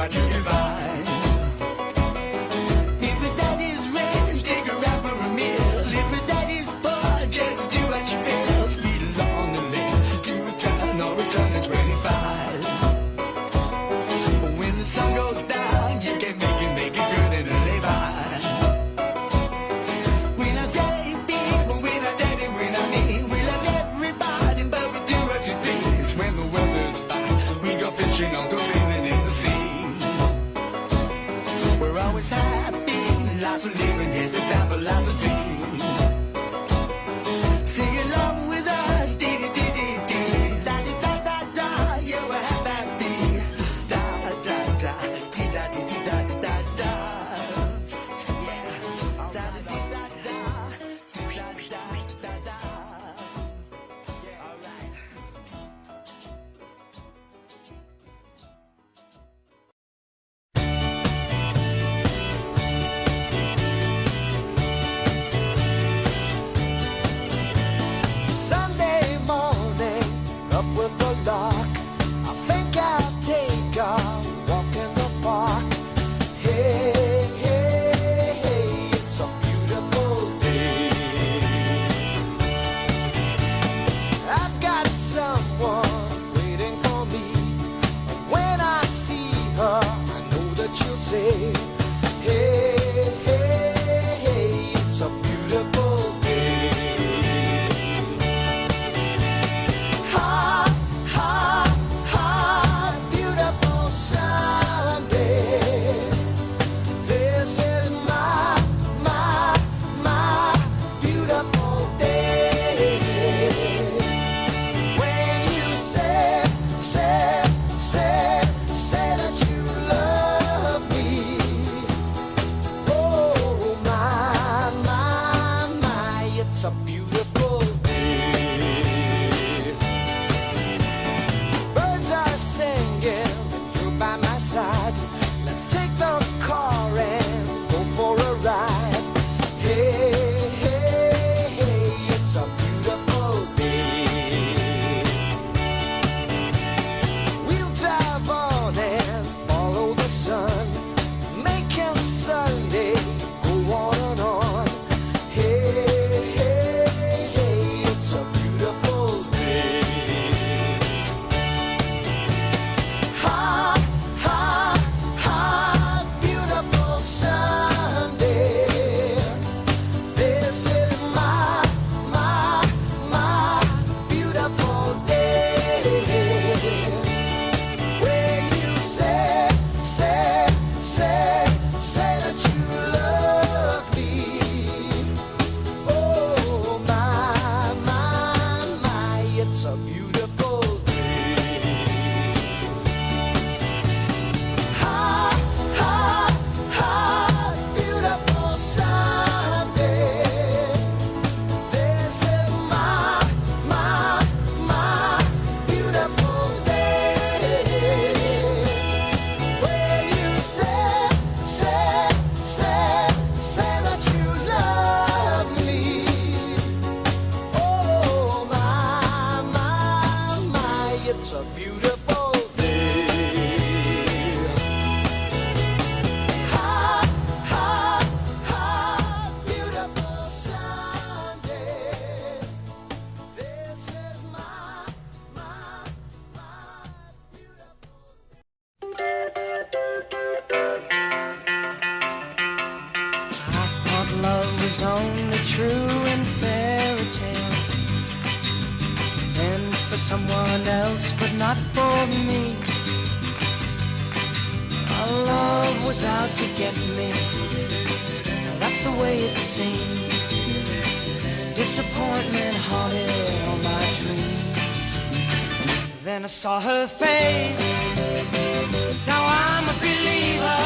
what you can find. If your daddy's rich, take her out for a meal. If your daddy's poor, just do what you feel. Speed along the lane to a turn or a turn at 25. When the sun goes down, you can make it good and live high. We're not great people, we're not daddy, we're not me. We love everybody, but we do what you please. When the weather's fine, we go fishing or go sailing in the sea. We're always happy, lots of living, yeah, that's our philosophy. Sing along with us, dee dee dee dee dee, da dee da da da, yeah, we're happy, da da da, dee da dee dee da dee da da, yeah, da dee dee da da, dee da dee da dee da da, yeah, all right. Sunday morning, up with the lark. I think I'll take a walk in the park. Hey, hey, hey, it's a beautiful day. I've got someone waiting for me. When I see her, I know that she'll say, hey, hey, hey, it's a beautiful day. Hot, hot, hot, beautiful Sunday. This is my beautiful day. When you say that you love me. Oh my, it's a beautiful day. Birds are singing and you're by my side. Let's take the car and go for a ride. Hey, hey, hey, it's a beautiful day. We'll drive on and follow the sun, making Sunday go on and on. Hey, hey, hey, it's a beautiful day. Hot, hot, hot, beautiful Sunday. This is my beautiful day. When you say that you love me. Oh my, it's a beautiful day. Hot, hot, hot, beautiful Sunday. This is my beautiful day. When you say that you love me. Oh my, it's a beautiful day. Hot, hot, hot, beautiful Sunday. This is my beautiful. I thought love was only true in fairy tales, and for someone else, but not for me. Our love was out to get me, that's the way it seemed. Disappointment haunted all my dreams. Then I saw her face, now I'm a believer.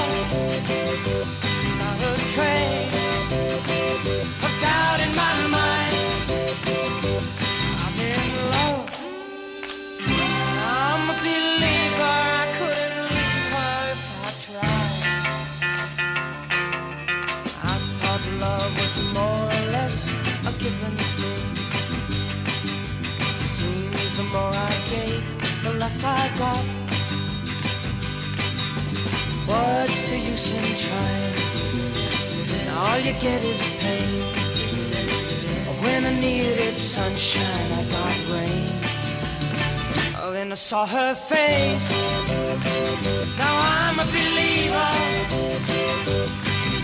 Not a trace of doubt in my mind. I'm in love, I'm a believer. I couldn't leave her if I tried. I thought love was more or less a given thing. Seems the more I gave, the less I got. use in trying. All you get is pain. When I needed sunshine, I got rain. Oh, then I saw her face. Now I'm a believer,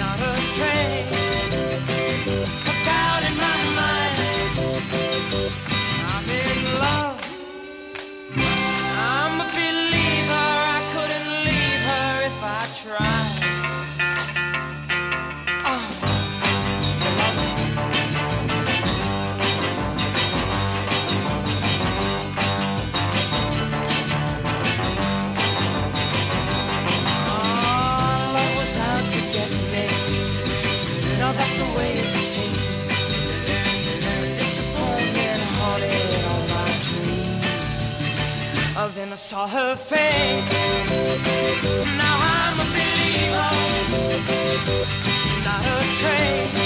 not a trace. Put out in my mind, I'm in love. I'm a believer, I couldn't leave her if I tried. That's the way it seemed. Disappointment haunted all my dreams. Oh, then I saw her face. Now I'm a believer, not a trace.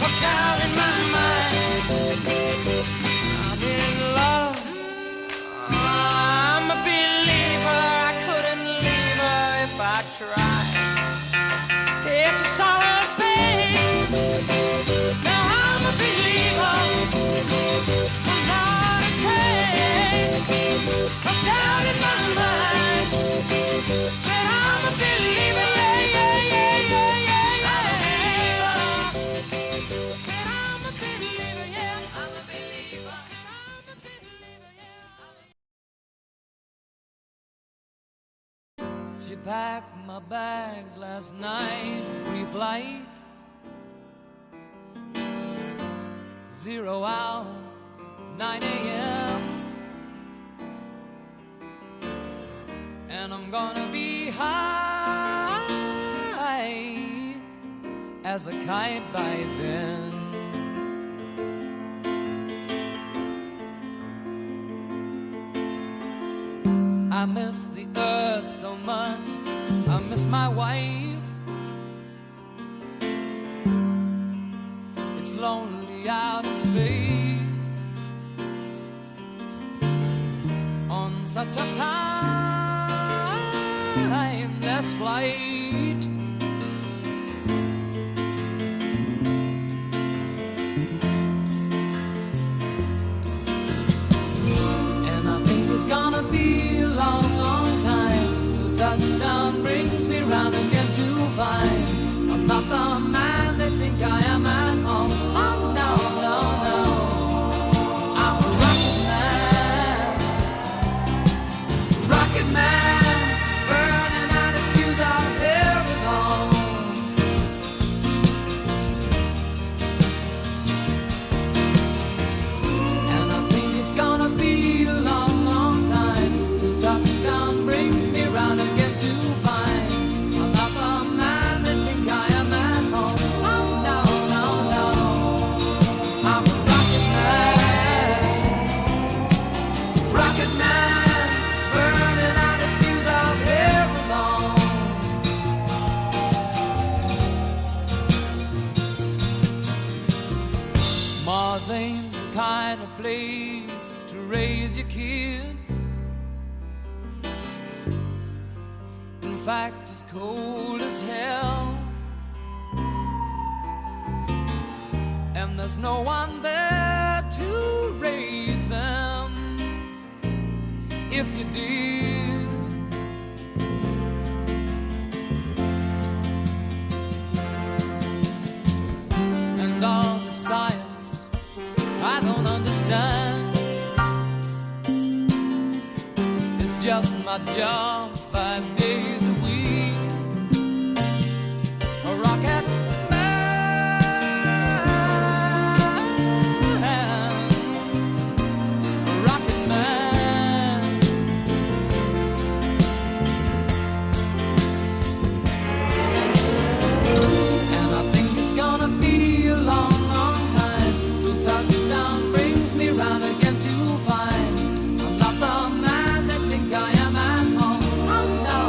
Hooked out in my mind, I'm in love. I'm a believer, I couldn't leave her if I tried. Yes, I saw her. Now I'm a believer, I'm not a trace. I'm down in my mind. Said I'm a believer, yeah, yeah, yeah, yeah, yeah. Said I'm a believer, yeah, I'm a believer. I'm a believer, yeah. She packed my bags last night, pre-flight. 0 hour, 9 a.m. And I'm gonna be high as a kite by then. I miss the earth so much, I miss my wife. It's lonely out in space on such a timeless flight. And I think it's gonna be a long, long time till touchdown brings me round again to find I'm not the man they think I am at home. Oh no, no, no, I'm a rocket man, burning out his fuse out here alone. And I think it's gonna be a long, long time till touchdown brings me round again to find I'm not the man they think I am at home. Oh no, no, no, I'm a rocket man, burning out his fuse out here alone. Mars ain't the kind of place to raise your kids. In fact, it's cold as hell, and there's no one there to raise them if you did. And all the science I don't understand, it's just my job 5 days a week. A rocket man, a rocket man. And I think it's gonna be a long, long time till touchdown brings me round again to find I'm not the man that think I am at home. Oh no.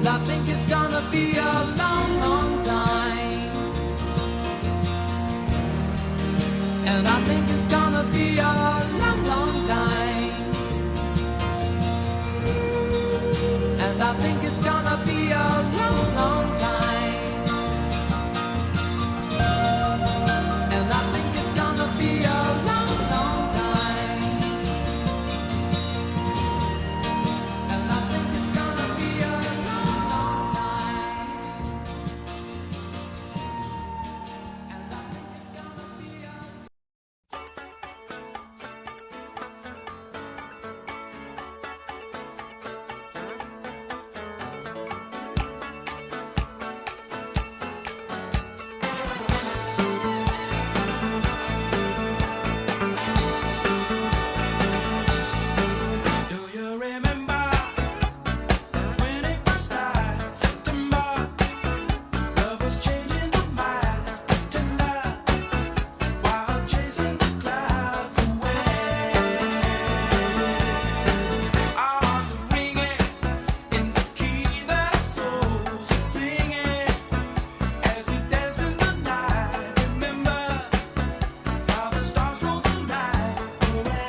And I think it's gonna be a long, long time. And I think it's gonna be a long, long time. And I think it's gonna be a long, long time. And I think it's gonna be a long, long time. And I think it's gonna be a long, long time. And I think it's gonna be a Do you remember when it first started? September, love was changing the minds, tender, while chasing the clouds away. Our hearts were ringing in the key that our souls were singing as we danced in the night. Remember how the stars stole the night away.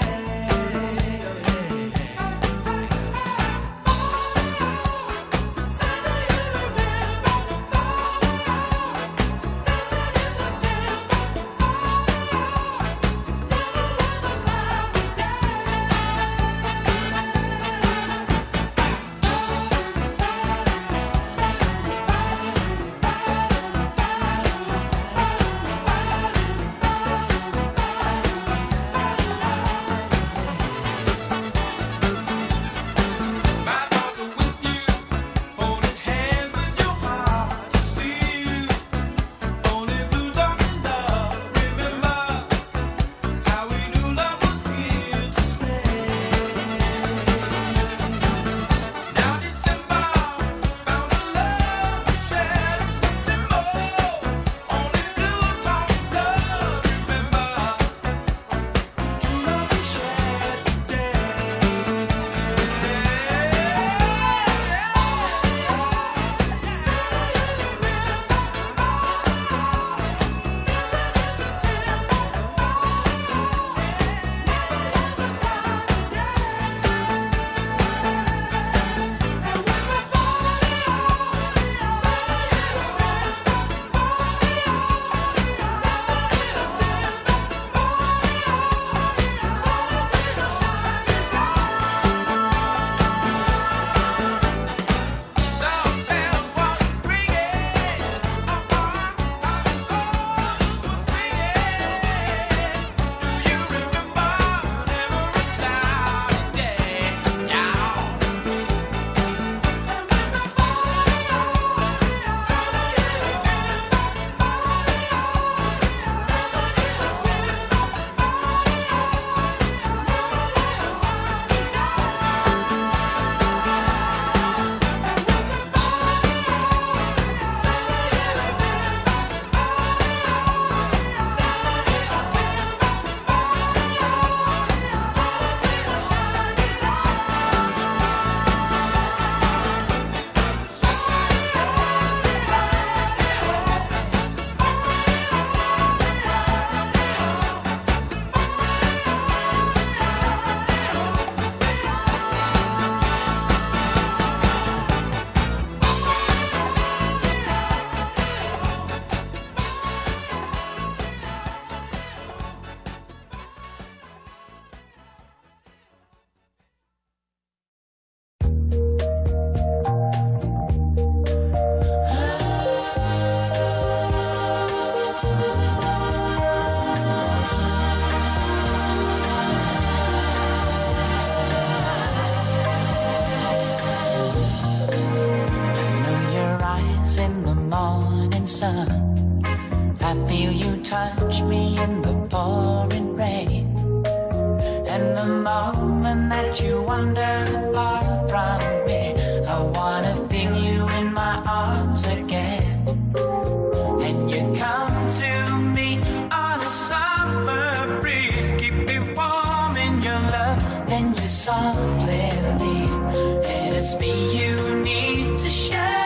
My thoughts are with you, holding hands with your heart to see you. Only blue talking love. Remember how we knew love was here to stay. Now December found a love we shared in September. Only blue talking love. Remember true love we shared today. Some bells was ringing, our hearts were singing. Do you remember never a cloudy day? know your eyes in the morning sun. I feel you touch me in the pouring rain. And the moment that you wander far from me, I wanna feel you in my arms again. And you come to me on a summer breeze, keep me warm in your love, then you softly leave. And it's me you need to share.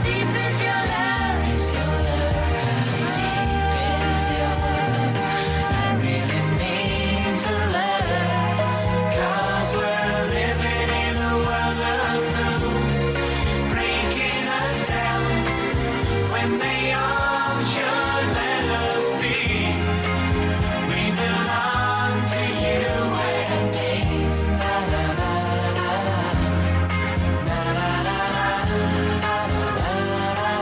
deep is your love? How deep is your love? That really means a lot. 'Cause we're living in a world of fools, breaking us down when they all should let us be. We belong to you and me. La la la la la la la la la la la la la.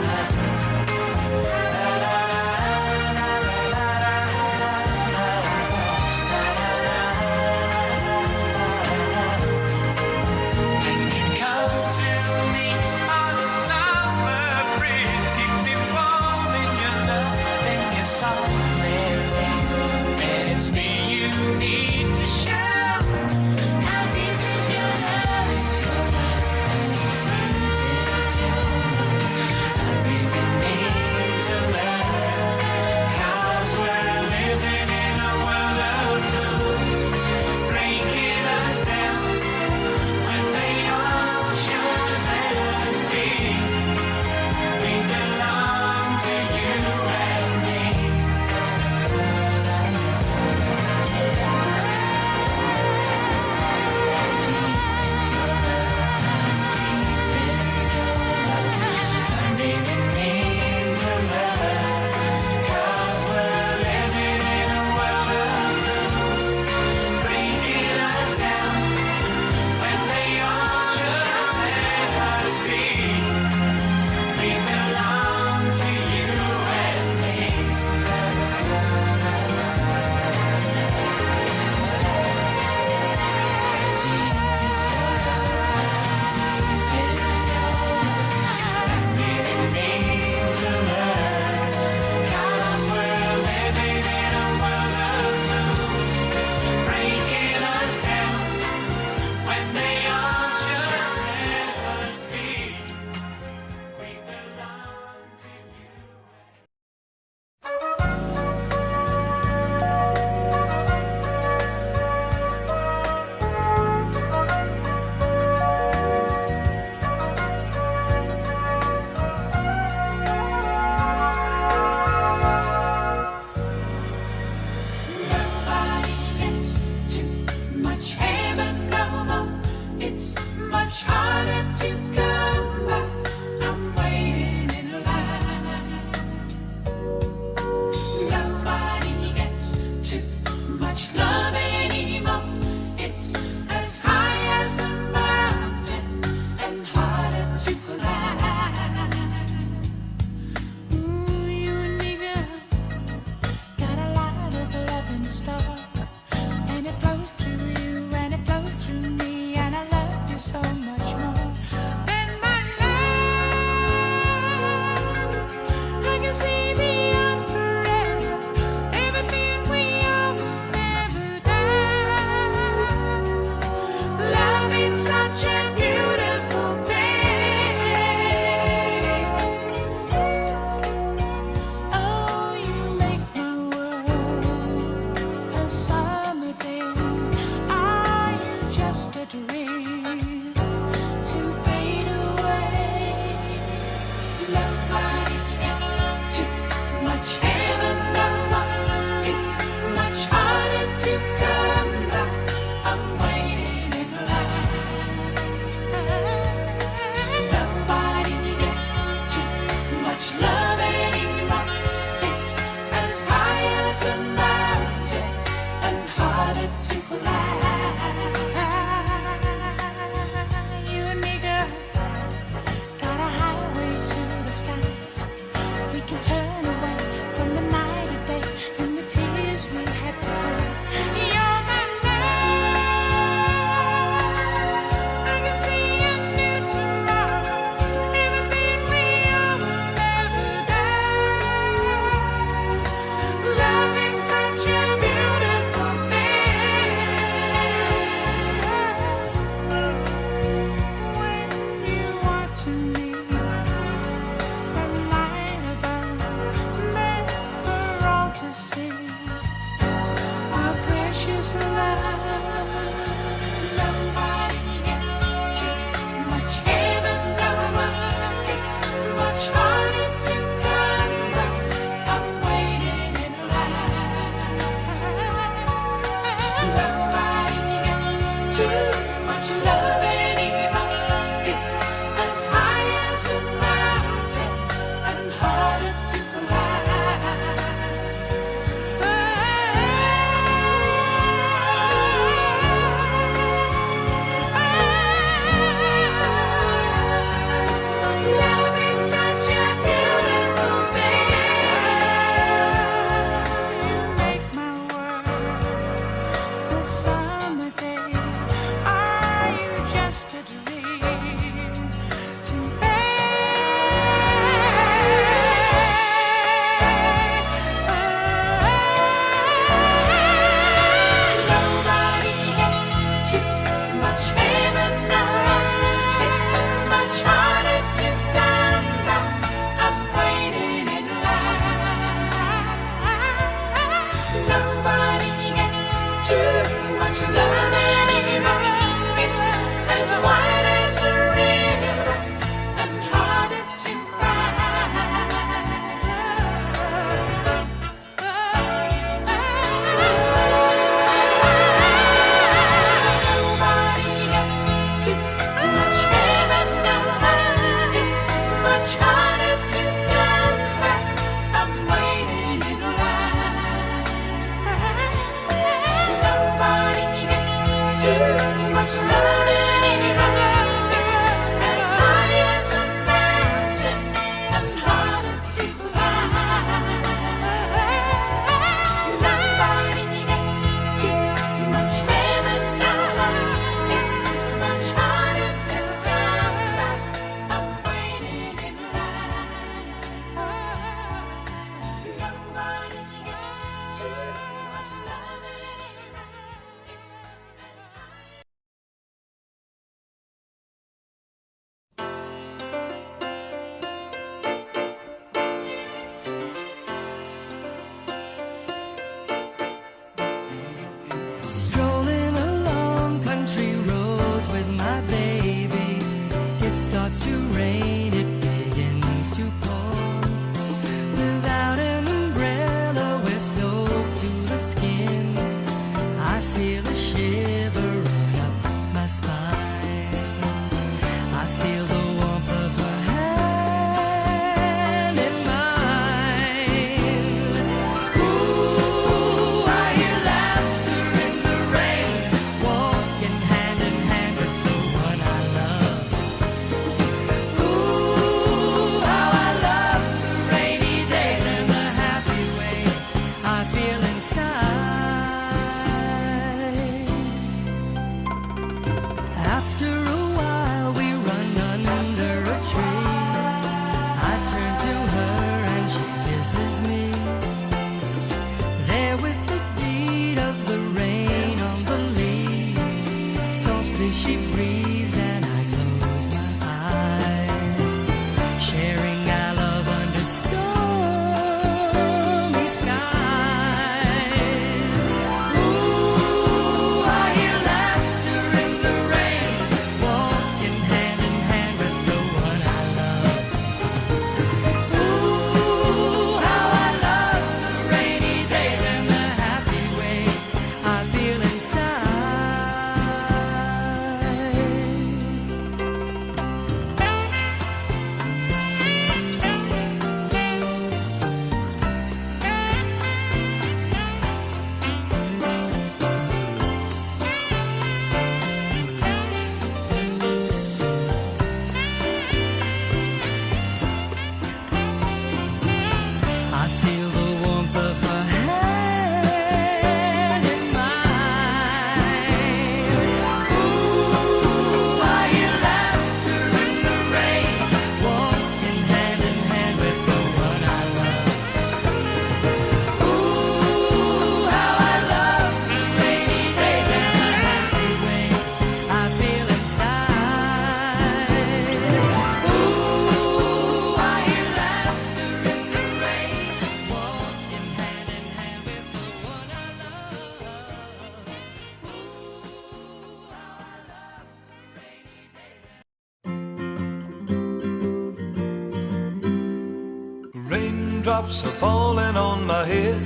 raindrops are falling on my head.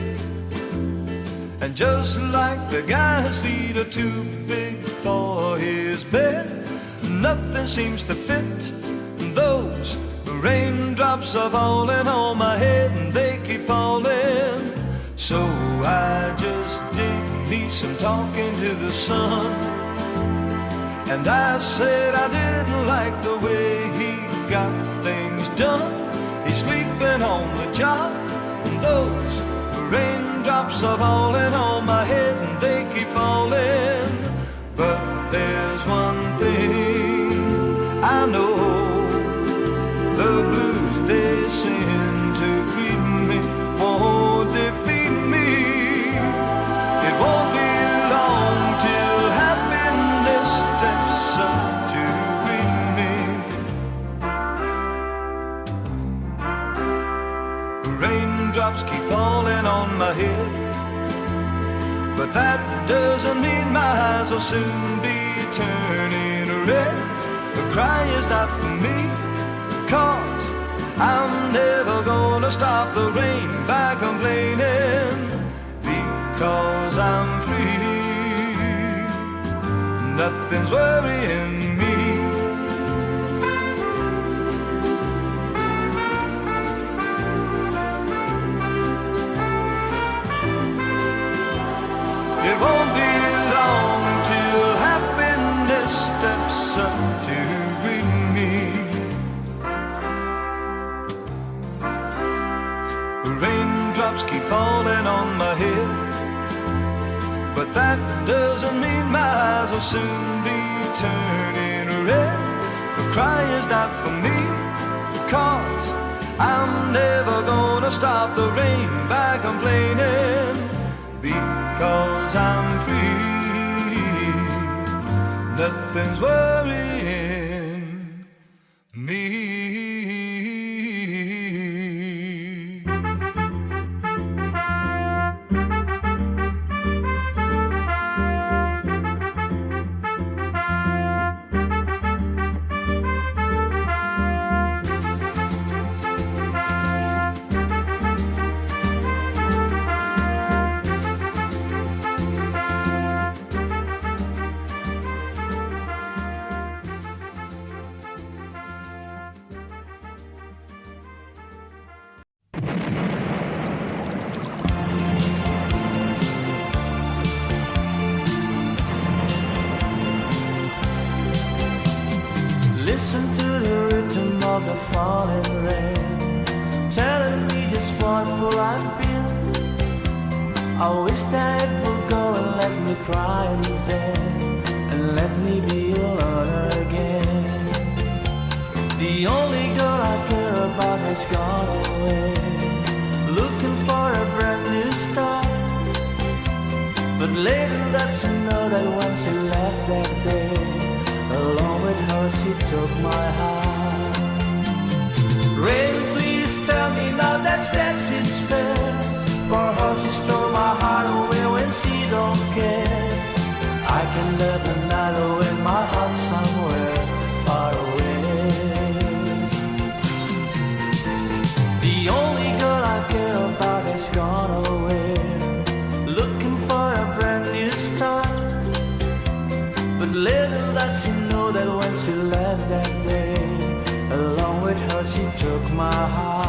And just like the guy's feet are too big for his bed, nothing seems to fit. Those raindrops are falling on my head, and they keep falling. So I just did me some talking to the sun, and I said I didn't like the way he got things done. He's sleeping on the job, and those raindrops are falling on my head, and they keep falling. But there's one thing I know, the blues they send to greet me won't defeat me. It won't be long till happiness steps up to greet me. Raindrops keep falling on my head, but that doesn't mean my eyes will soon be turning red. The cry is not for me, 'cause I'm never gonna stop the rain by complaining, because I'm free. Nothing's worrying me. It won't be long till happiness steps up to greet me. Raindrops keep falling on my head, but that doesn't mean my eyes will soon be turning red. The cry is not for me, 'cause I'm never gonna stop the rain by complaining, because I'm free. Nothing's worrying me. Listen to the rhythm of the falling rain, telling me just what will I feel. I wish that it would go and let me cry in vain, and let me be alone again. The only girl I care about has gone away, looking for a brand new start. But later that's to know that when she left that day, along with her she took my heart. Rain, please tell me now that's it's fair, for her she stole my heart away when she don't care. I can live the night away in my heart somewhere far away. The only girl I care about has gone away, looking for a brand new start. But little does she know that when she left that day, along with her she took my heart.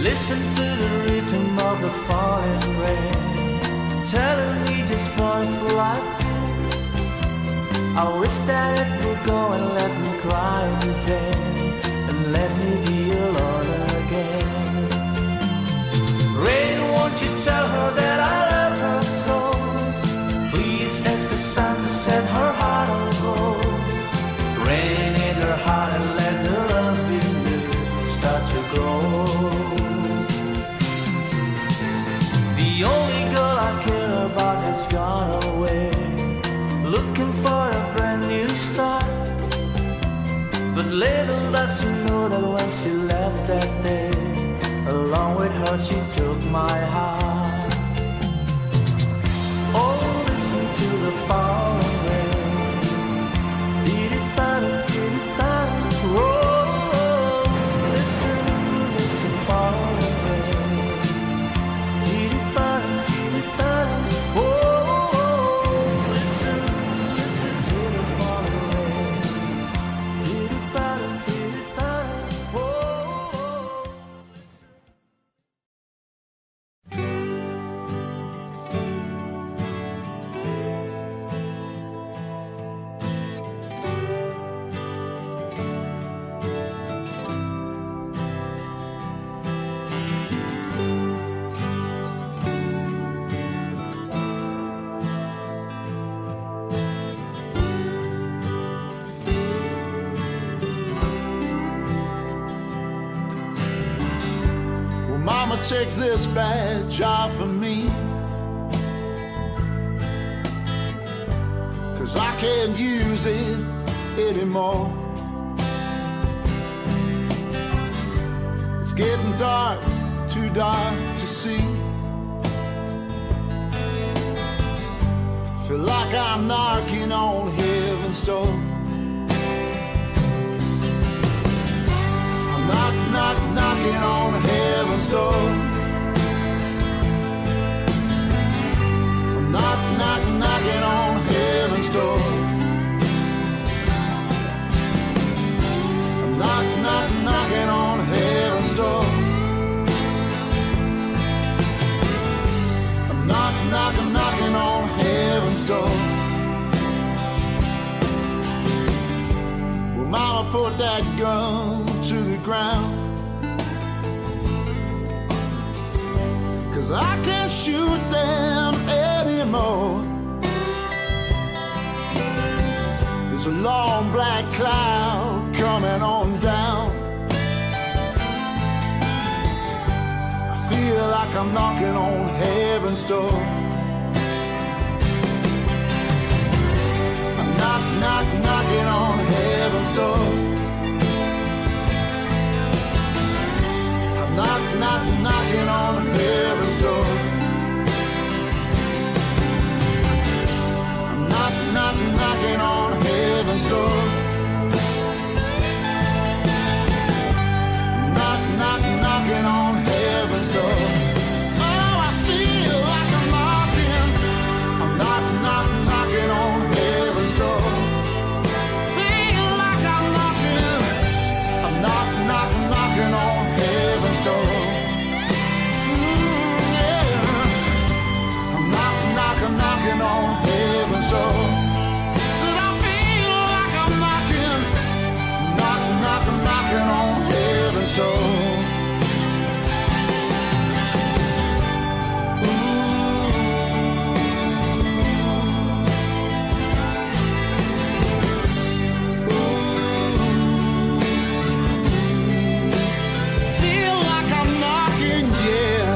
Listen to the rhythm of the falling rain, telling me just what will I feel. I wish that it would go and let me cry in vain, and let me be alone again. Rain, won't you tell her that I love her so? Please ask the sun to set her heart on gold. Rain in her heart and let her But little does she know that when she left that day, along with her she took my heart. Oh, listen to the falling rain. Dee-dee-da-da, dee-dee-da-da. Oh, listen, listen, falling rain. Dee-dee-da-da, dee-dee-da-da. Oh, listen, listen to the falling rain. Dee-dee-da-da, dee-dee-da-da. Oh, listen. Well, Mama, take this badge off of me, 'cause I can't use it anymore. It's getting dark, too dark to see. Feel like I'm knocking on heaven's door. I'm knocking on heaven's door. I'm knocking on heaven's door. I'm knocking on heaven's door. I'm knocking on heaven's door. Well, Mama, put that gun to the ground, 'cause I can't shoot them anymore. There's a long black cloud coming on down. I feel like I'm knocking on heaven's door. I'm knocking on heaven's door. I'm knocking on heaven's door. I'm knocking on heaven's door. Knocking on heaven's door. Oh, I feel like I'm knocking. I'm knocking on heaven's door. Feel like I'm knocking. I'm knocking on heaven's door. Yeah. I'm knocking on heaven's door. Said I feel like I'm knocking on heaven's door. Feel like I'm knocking, yeah.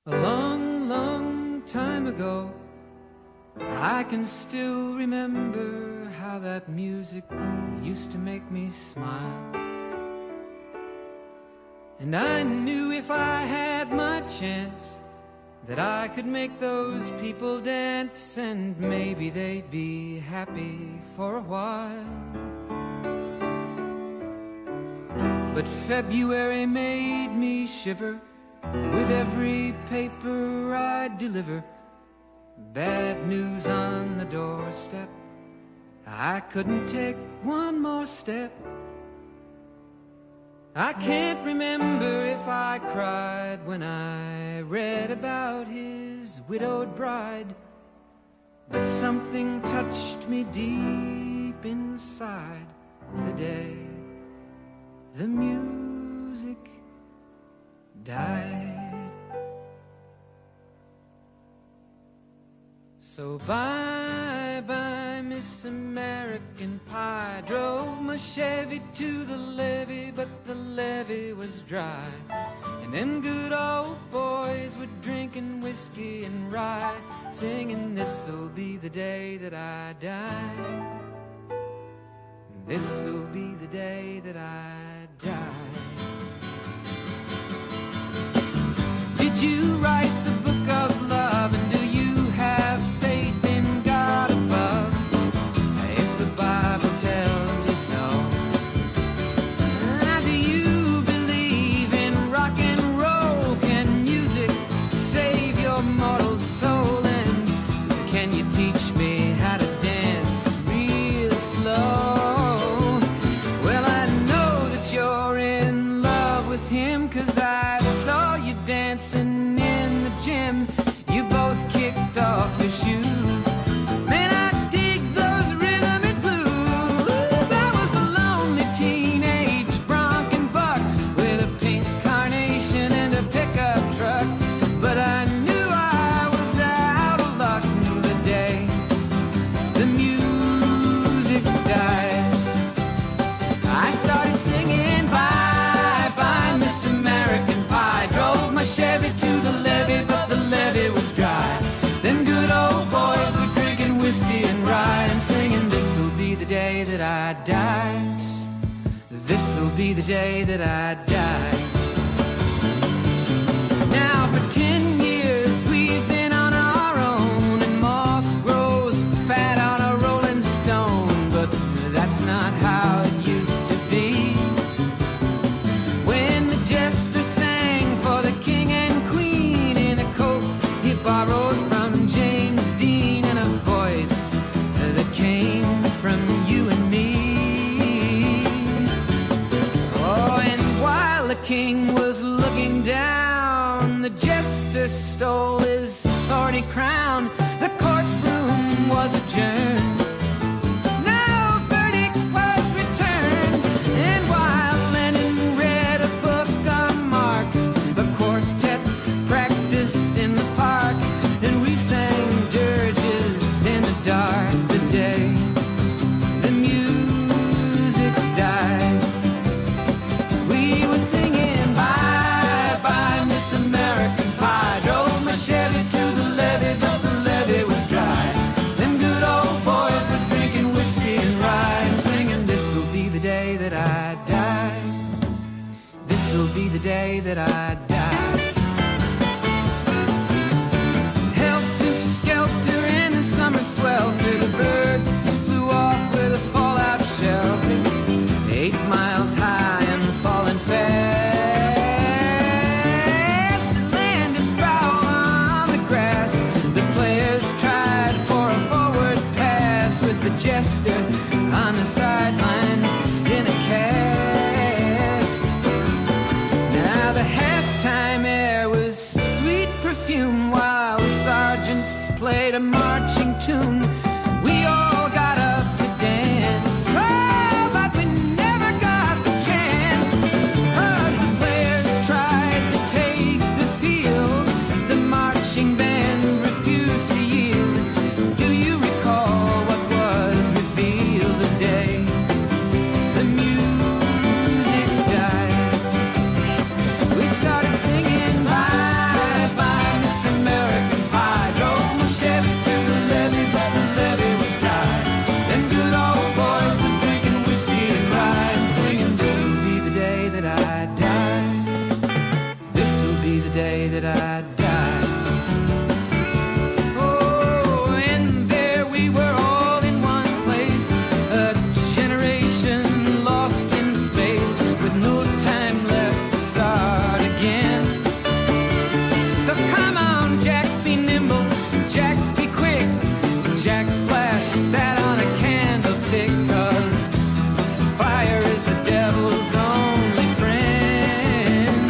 A long, long time ago, I can still remember how that music used to make me smile. And I knew if I had my chance that I could make those people dance, and maybe they'd be happy for a while. But February made me shiver with every paper I deliver. Bad news on the doorstep, I couldn't take one more step. I can't remember if I cried when I read about his widowed bride, but something touched me deep inside the day the music died. So bye-bye, Miss American Pie. Drove my Chevy to the levee, but the levee was dry. And them good old boys would drinking whiskey and rye, singing this'll be the day that I die. This'll be the day that I die. Did you write the book of love, and do you have faith in God above? If the Bible tells you so. Do you believe in rock and roll? Can music save your mortal soul? And can you teach me how to dance real slow? Well, I know that you're in love with him, 'cause I saw you dancing in the gym. You both kicked off your shoes. Man, I dig those rhythm and blues. I was a lonely teenage bronc and buck with a pink carnation and a pickup truck, but I knew I was out of luck the day the music died. I started singing bye bye Miss American Pie. Drove my Chevy to the levee, but the levee was dry. Them good old boys were drinking whiskey and rye and singing this'll be the day that I die. This'll be the day that I die. Now for 10 years we've been on our own, and moss grows fat on a rolling stone, but that's not how it used to be. When the jester sang for the king and queen in a coat he borrowed from James Dean, and a voice that came from you and me. Oh, and while the king was looking down, the jester stole his thorny crown. The courtroom was adjourned. No verdict was returned. And while Lenin read a book on Marx, the quartet practiced in the park, and we sang dirges in the dark the day the music died. We were singing bye bye Miss American Pie. Drove my Chevy to the levee, but the levee was dry. Them good old boys were drinking whiskey and rye and singing this'll be the day that I die. This'll be the day that I die. Helter skelter in the summer swelter, the birds flew off with a fallout shelter. 8 miles high and falling fast. It landed foul on the grass. The players tried for a forward pass, with the jester on the sidelines in a cast. Now the halftime air was sweet perfume while the sergeants played a marching tune. We all got up to dance, oh, but we never got the chance, 'cause the players tried to take the field. The marching band refused to yield. Do you recall what was revealed the day the music died? We started singing bye bye Miss American Pie. Drove my Chevy to the levee, but the levee was dry. Them good old boys were drinking whiskey and rye and singing this'll be the day that I die. This'll be the day that I die. Oh, and there we were all in one place, a generation lost in space, with no time left to start again. So come on, Jack, be nimble, Jack, be quick. Jack Flash sat on a candlestick, 'cause fire is the devil's only friend.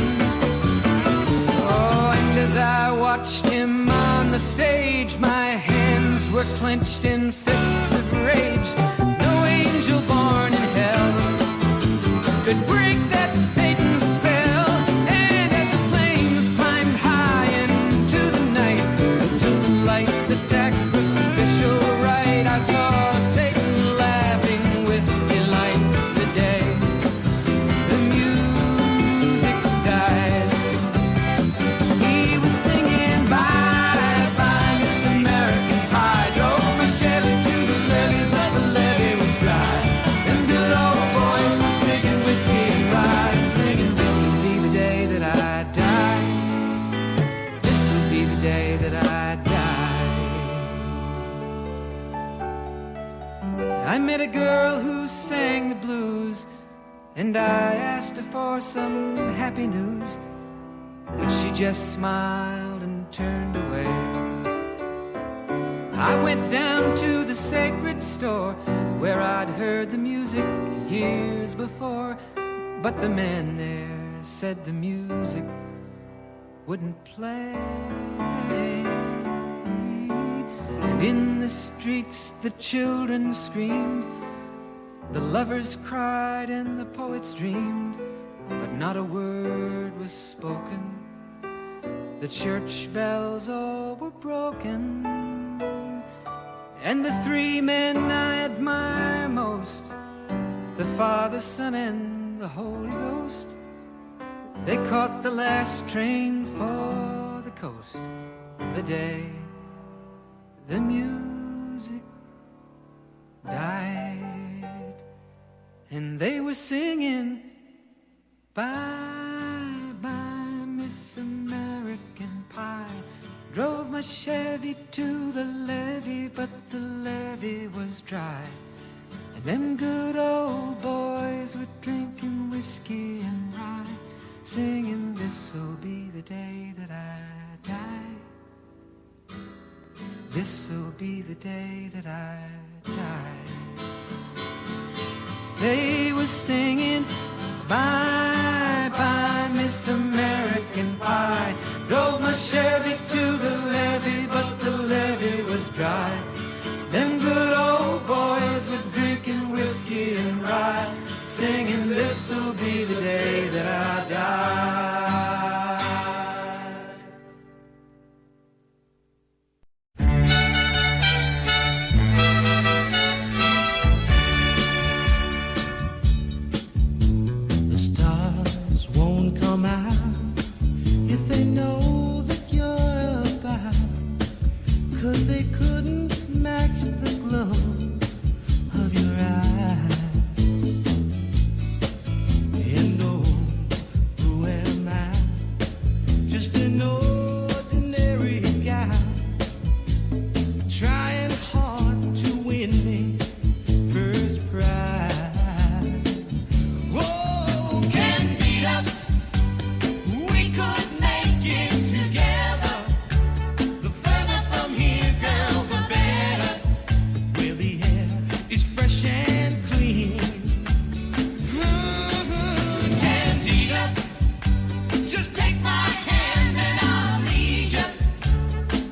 Oh, and as I watched him on the stage, my hands were clenched in fists of rage. No angel born in hell could break that Satan's spell. And as the flames climbed high into the night to light the sacrificial rite, I saw Satan laughing with delight the day the music died. He was singing I met a girl who sang the blues, and I asked her for some happy news, but she just smiled and turned away. I went down to the sacred store where I'd heard the music years before, but the man there said the music wouldn't play. And in the streets the children screamed, the lovers cried and the poets dreamed, but not a word was spoken. The church bells all were broken. And the three men I admire most, the Father, Son, and the Holy Ghost, they caught the last train for the coast the day the music died. And they were singing, bye, bye, Miss American Pie. Drove my Chevy to the levee, but the levee was dry. And them good old boys were drinking whiskey and rye, singing, this'll be the day that I die. This'll be the day that I die. They were singing, bye, bye, Miss American Pie. Drove my Chevy to the levee, but the levee was dry. Them good old boys were drinking whiskey and rye, singing, this'll be the day that I die. The stars won't come out if they know that you're about, 'cause they couldn't match the glow of your eyes. And oh, who am I? Just an ordinary guy, trying hard to win me first prize. Whoa, Candida, we could make it together. The further from here, girl, the better. Where the air is fresh and clean. Candida, just take my hand and I'll lead you.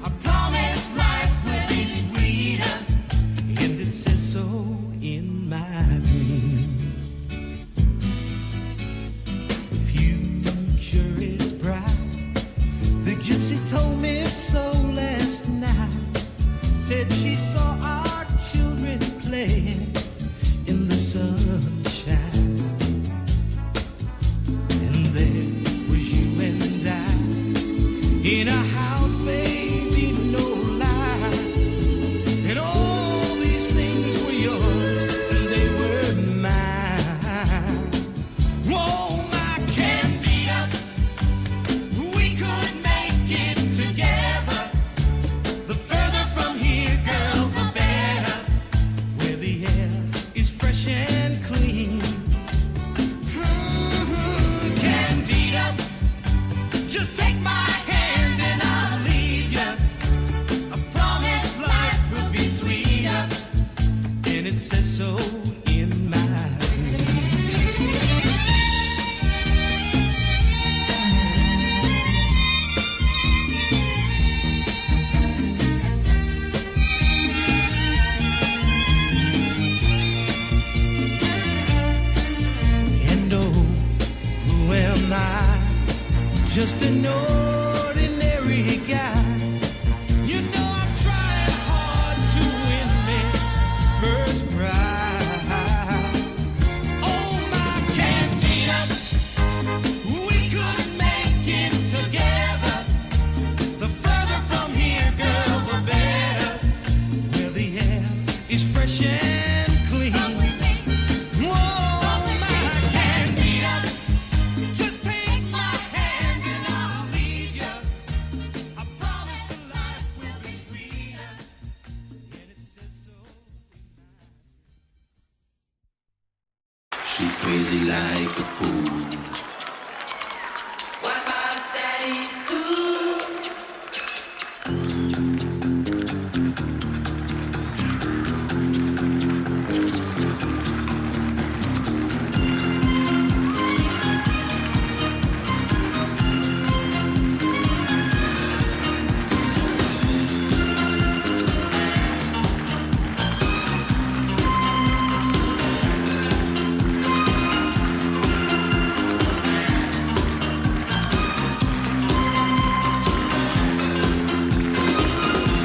I promise life will be sweeter, and it says so in my dreams. The future is bright. The gypsy told me so last night. Said she saw our children playing in the sunshine. And there was you and I in a house, baby, no lie. And all these things were yours and they were mine. Whoa, my Candida, we could make it together. The further from here, girl, the better. Where the air is fresh and clean. Candida, just take my hand and I'll lead you. I promise life will be sweeter, and it says so in my And oh, who am I? Just an ordinary guy. You know I'm trying hard to win me first prize. Oh, my Candida, we could make it together. The further from here, girl, the better. Where the air is fresh and clean. Whoa, my Candida, just take my hand and I'll lead She's crazy like a fool. What about Daddy Cool?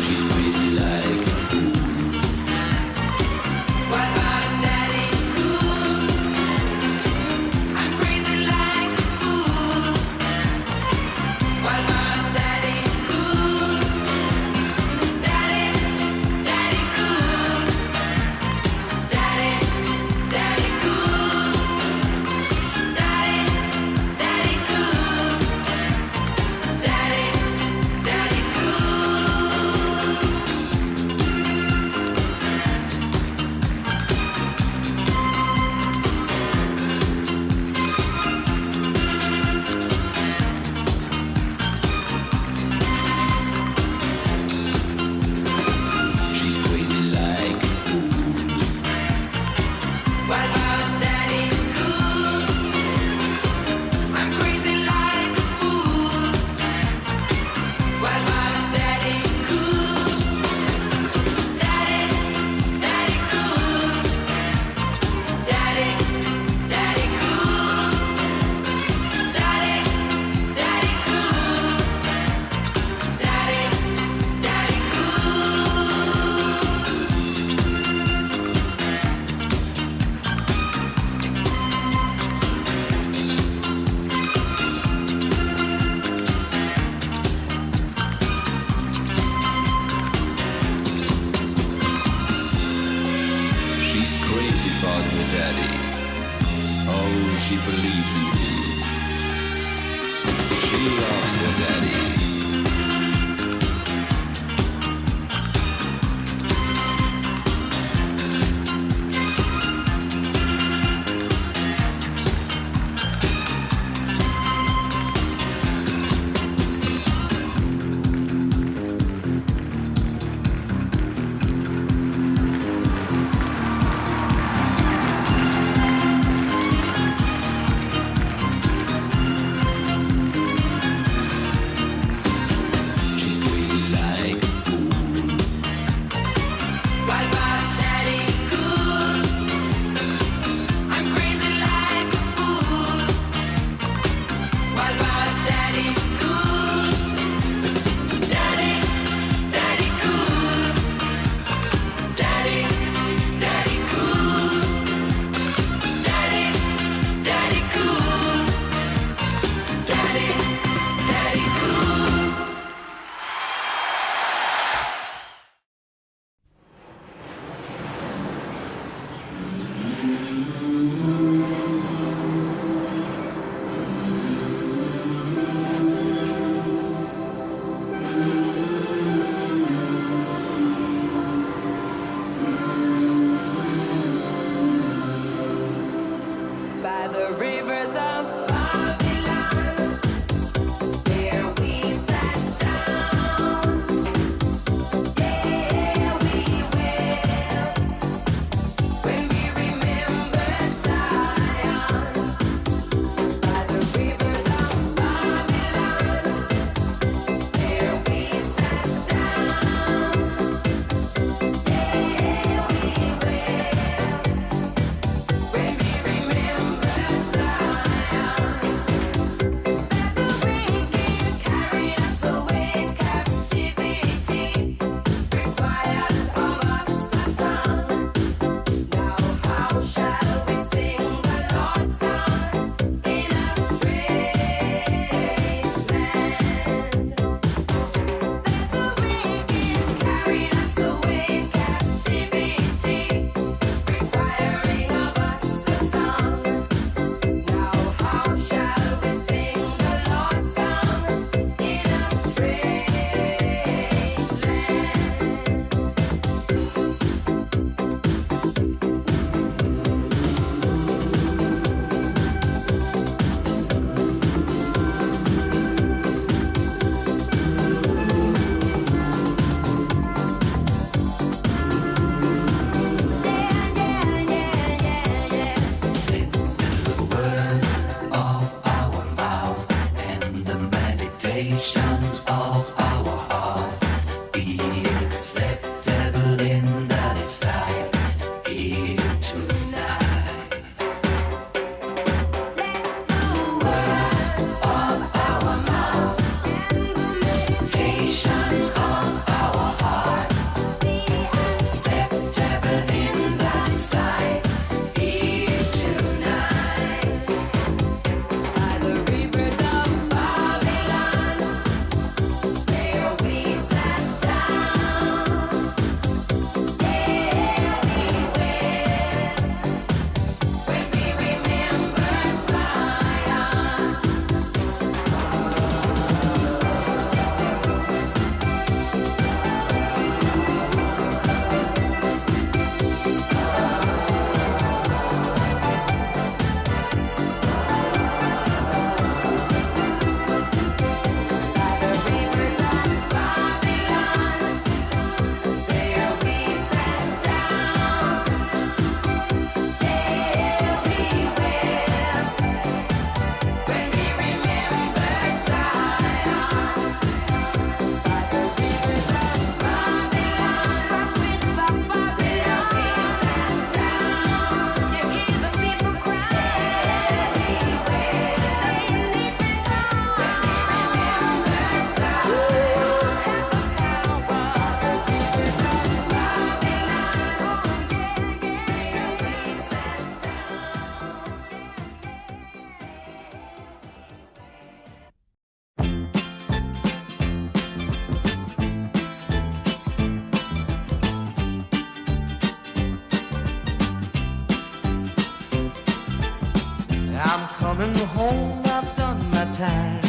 She's crazy like a fool. What about Daddy Cool? I'm crazy like a fool. What about Daddy Cool? Daddy, Daddy Cool. Daddy, Daddy Cool. Daddy, Daddy Cool. Daddy, Daddy Cool. She's crazy like a fool. What about Daddy Cool? I'm crazy like a fool. What about Daddy Cool? Daddy, Daddy Cool. Daddy, Daddy Cool. Daddy, Daddy Cool. Daddy, Daddy Cool. She's crazy about her daddy. Oh, she believes in him. She loves her daddy. coming home, I've done my time.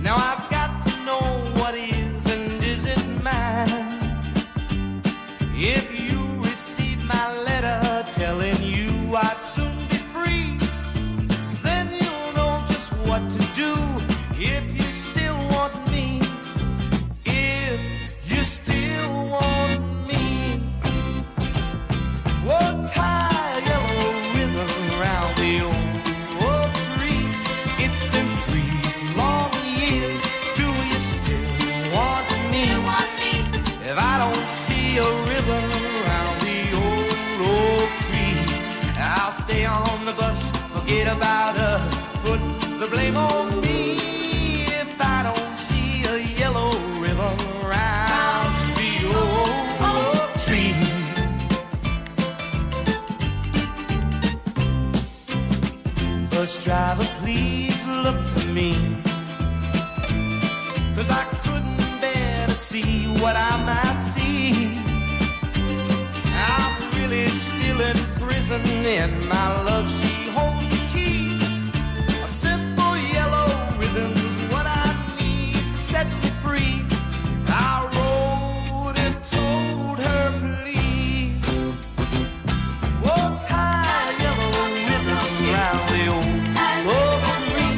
Now I've got to know what is and isn't mine. If you receive my letter telling you I'd soon be free, then you'll know just what to do if you still want me. If you still want me. Oh, tie a yellow ribbon around the old tree. It's been 3 long years. Do you still want me? If I don't see a ribbon around the old oak tree, I'll stay on the bus, forget about us, put the blame on me. If I don't see a yellow ribbon around the old oak tree. Bus driver, please look for me, 'cause I couldn't bear to see what I might see. I'm really still in prison, and my love, she holds the key. A simple yellow ribbon's what I need to set me free. I wrote and told her, please, oh, tie a yellow ribbon around the old oak tree.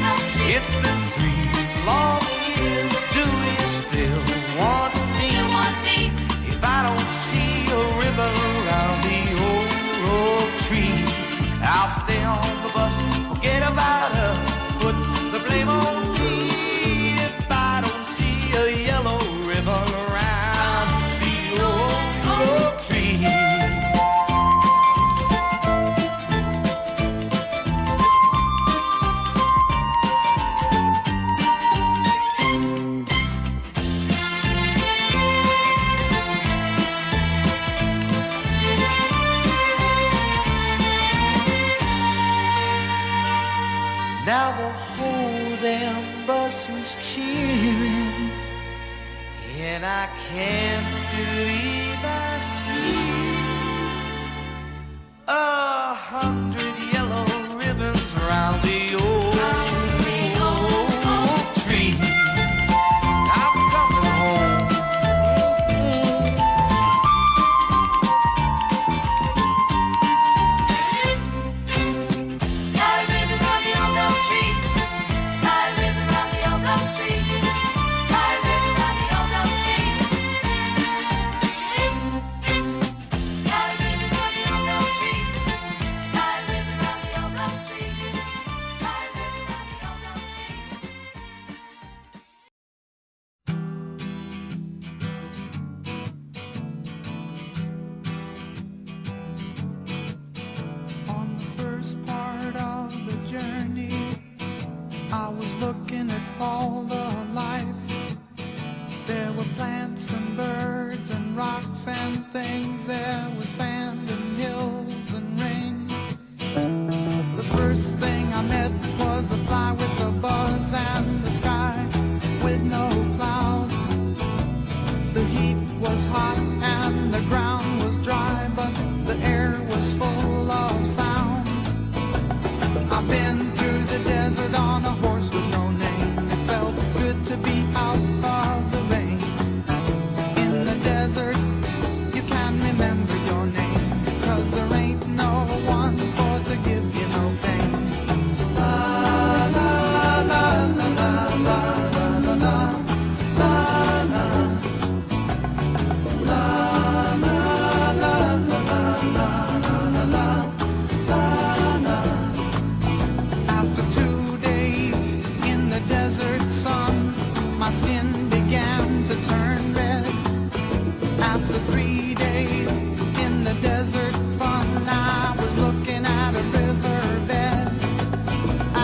It's been 3 long years. Do you still want me? If I don't see a ribbon around the old oak tree, I'll stay on the bus, forget about us, put the blame on me. If I don't see a yellow ribbon around the old oak tree. Now the whole damn bus is cheering, and I can't believe I see 100 yellow ribbons around the old tree. I'm coming home. Tie a ribbon round the old oak tree. Tie a ribbon round the old oak tree. Tie a ribbon round the old oak tree. Tie a ribbon round the old oak tree. Tie a ribbon round the old oak tree. Tie a ribbon round the old oak tree. On the first part of the journey, I was looking at all the life. There were plants and birds and rocks and things. There was sand and hills and rain. The first thing I met was a fly with a buzz and the sky with no clouds. The heat was hot and the ground was dry, but the air was full of sound. I've been through the desert on a horse with no name. It felt good to be out of the rain. In the desert, you can remember your name, 'cause there ain't no one for to give you no pain. La la la la la la la la la la. La la la la la la la la la. After 2 days in the desert sun, my skin began to turn red. After 3 days in the desert fun, I was looking at a riverbed,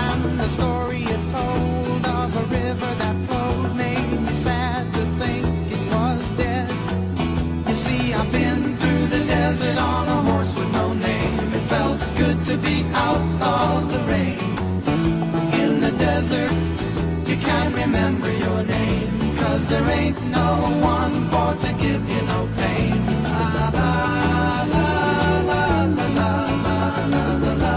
and the story it told of a river that flowed made me sad to think it was dead. You see, I've been through the desert on a horse with no name. It felt good to be out of the rain. In the desert, you can't remember your name, 'cause there ain't no one for to give you no pain. La la la la la la la la la la.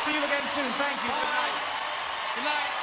see you again soon. Thank you. Good night. Good night.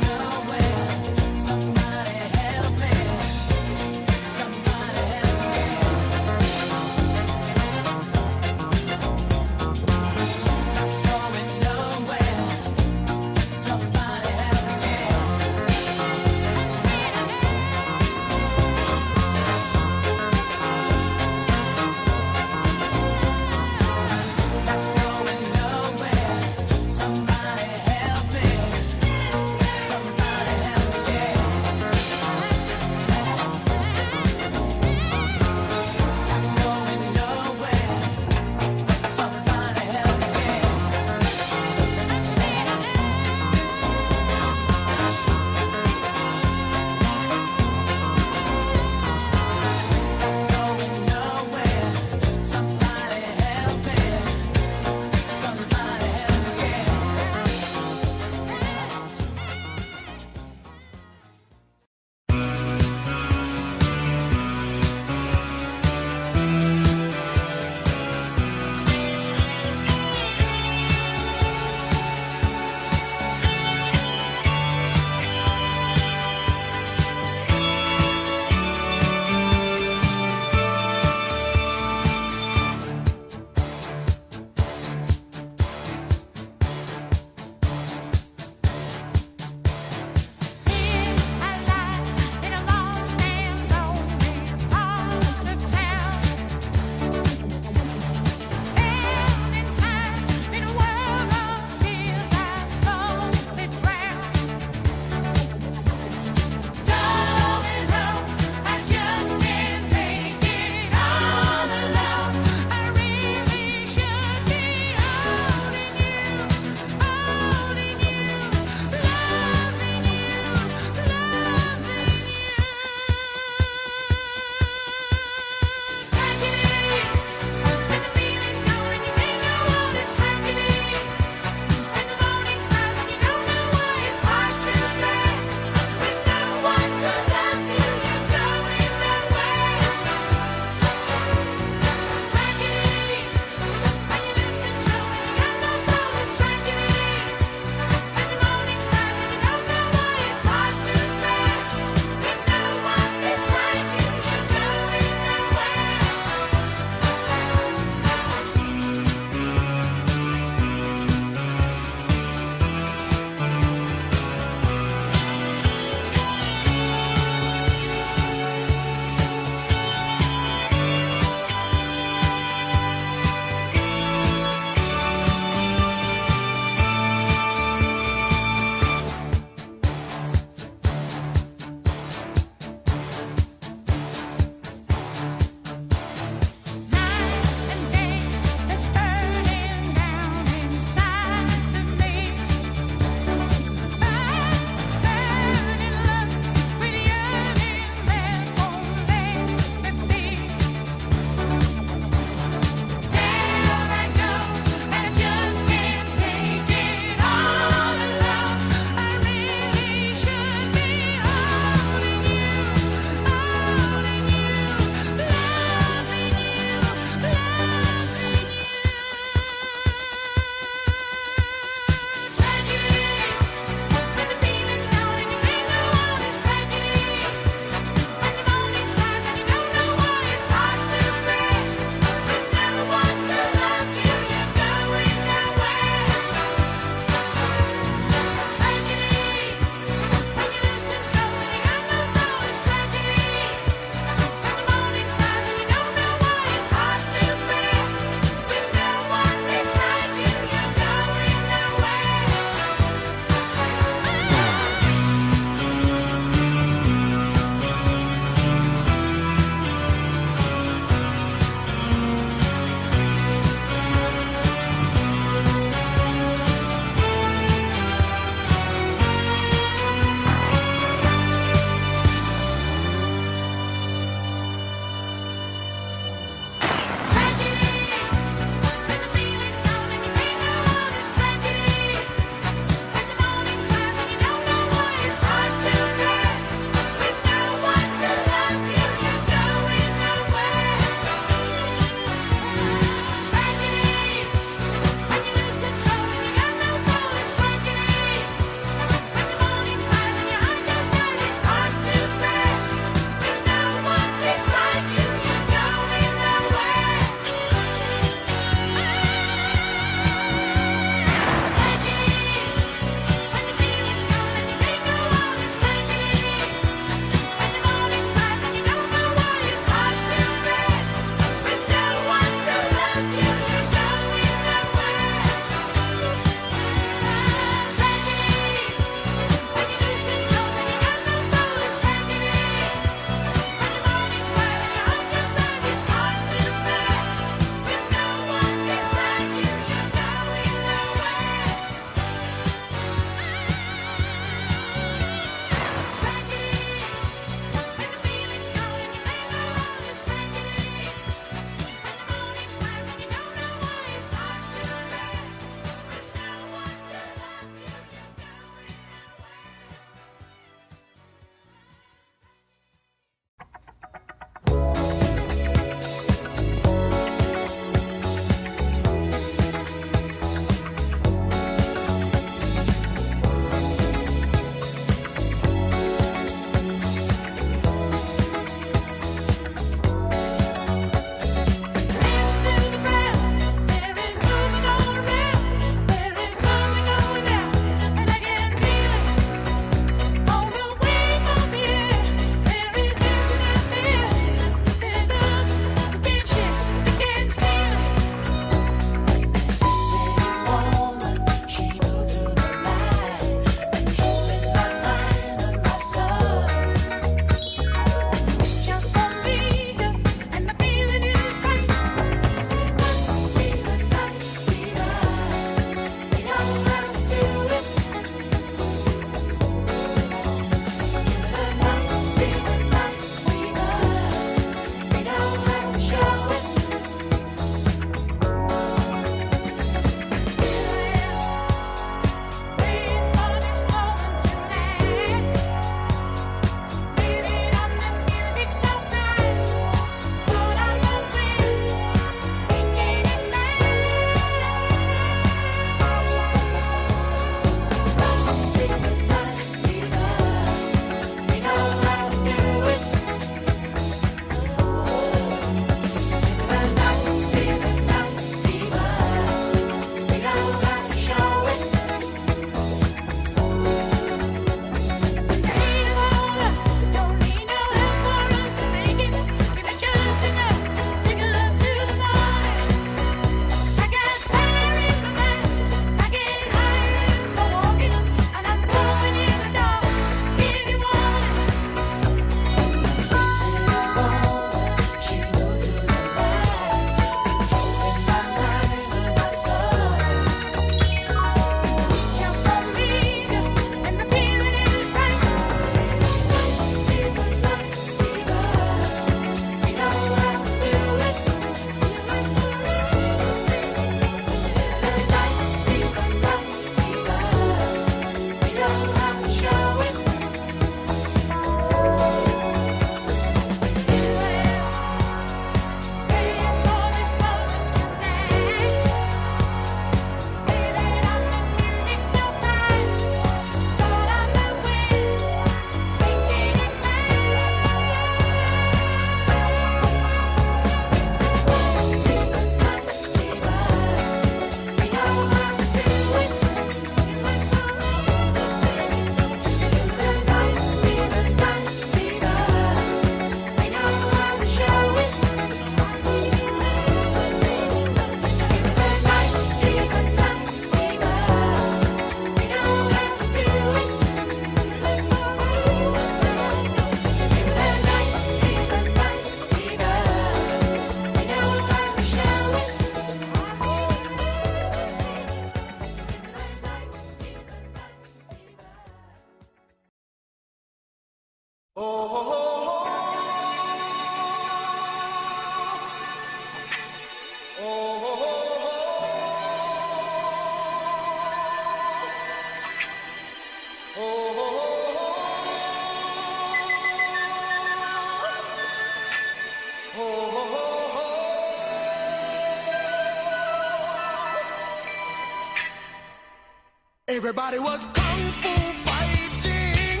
Everybody was kung fu fighting.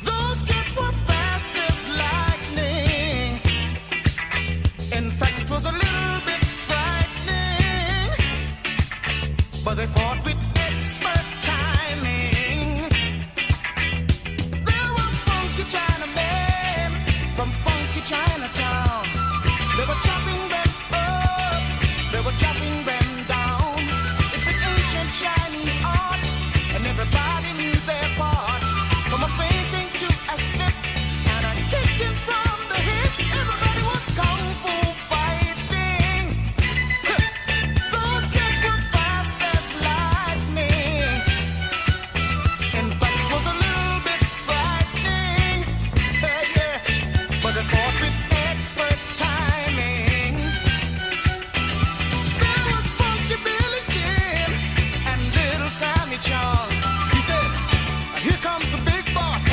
Those kids were fast as lightning. In fact, it was a little bit frightening, but they fought with expert timing. There were funky Chinamen from funky Chinatown. They were chopping them up, they were chopping them down. It's an ancient Chinese art, and everybody knew their part. From a fainting to a slip, and a kicking from the hip. Everybody was kung fu fighting. Those kids were fast as lightning. In fact, it was a little bit frightening. Yeah, but they fought with expert timing. There was Funky Billy Chin and Little Sammy Chung. He said, "Here comes the big boss.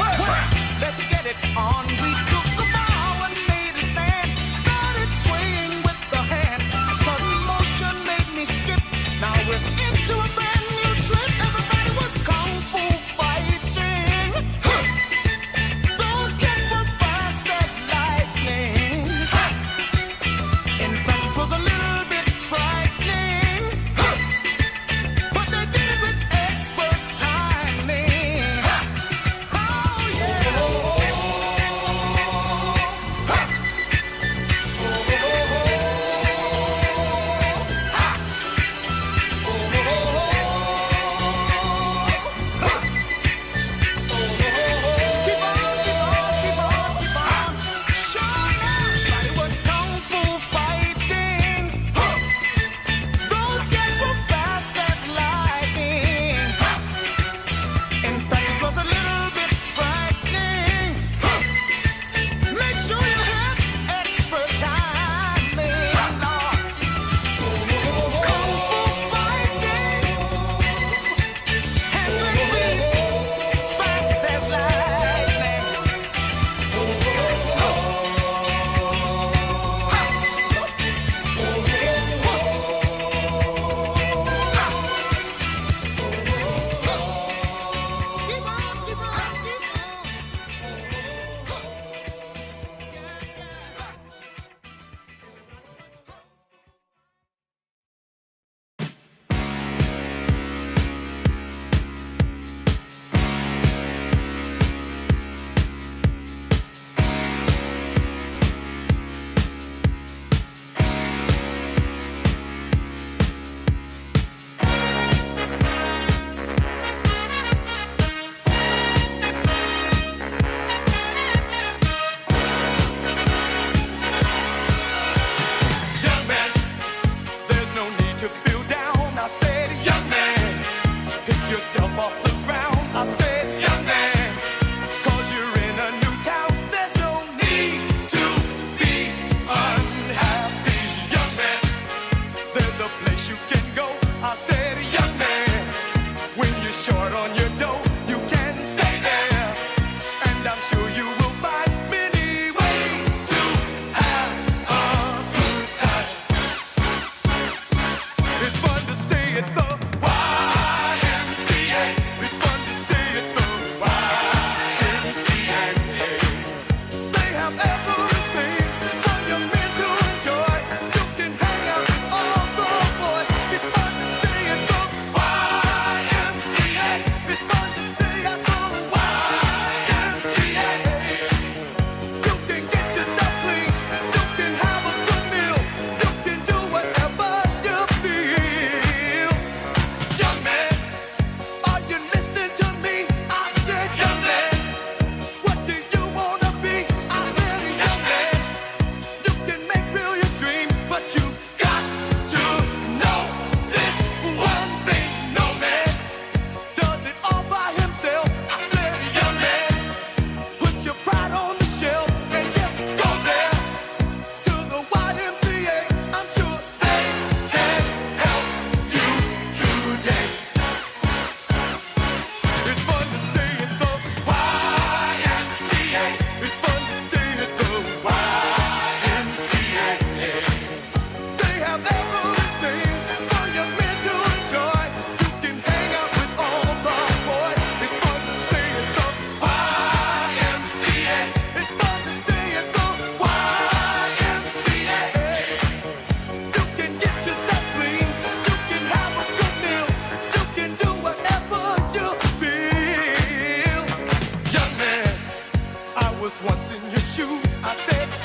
Let's get it on." We took a bow and made a stand. Started swaying with the hand. A sudden motion made me skip. Now we're into a brand new trip. Everybody was kung fu fighting. Those kids were fast as lightning. said